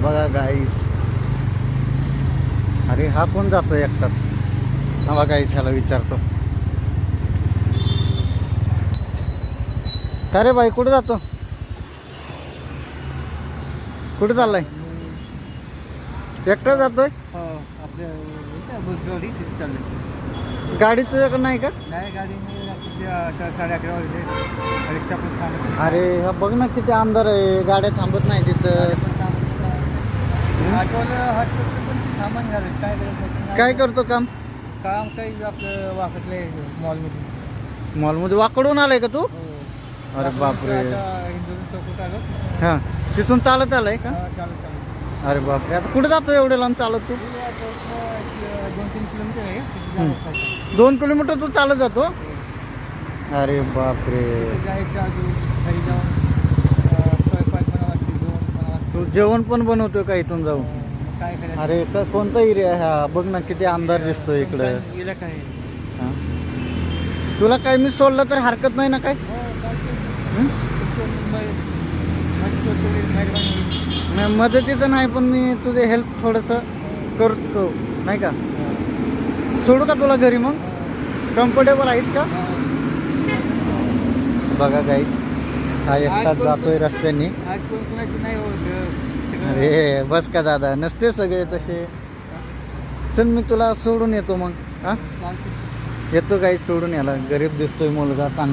बघा गाईस. अरे हा कोण जातो एकटाच? हा गाईस, ह्याला विचारतो. काय रे बाई, कुठे जातो? कुठे चाललाय? एकटा जातोय? गाडी तुझ्याकडे नाही का? नाही, गाडी 11:30 वाजले. रिक्षा पण थांबत. अरे हा बघ ना, किती अंधार आहे, गाड्या थांबत नाही तिथं. सामान घालत काय करायचं? काय करतो काम? काम काही आपलं वाकटले मॉलमध्ये. मॉलमध्ये वाकडून आलाय का तू? अरे बापरे. हिंदू चौकात आलो. हा, तिथून चालत आलाय का? चालू अरे बापरे, आता कुठे जातो एवढे लांब चालत तू? 2-3 किलोमीटर आहे तिथे. 2 किलोमीटर तू चालत जातो? अरे बापरे. जायचं अजून घरी जाऊन स्वयंपाक बनावा, तू जेवण पण बनवतोय का इथून जाऊन? काय करायचं? अरे कोणता एरिया हा? बघ ना, किती अंधार दिसतोय इकडं. गेलं काय? हा? तुला काय मी सोडलं तर हरकत नाही ना काय? नाही, मदतीचं नाही, पण मी तुझे हेल्प थोडंसं करतो नाही का? सोडू का तुला घरी मग? कम्फर्टेबल आहेस का? बघा गाईस, हा एकटाच जातोय रस्त्याने. आज कोणाची नाही होत. अरे बस का दादा, नसते सगळे तसे. चल मी तुला सोडून येतो मग. हा, येतो गाईस सोडून. याला गरीब दिसतोय मुलगा, चांगला.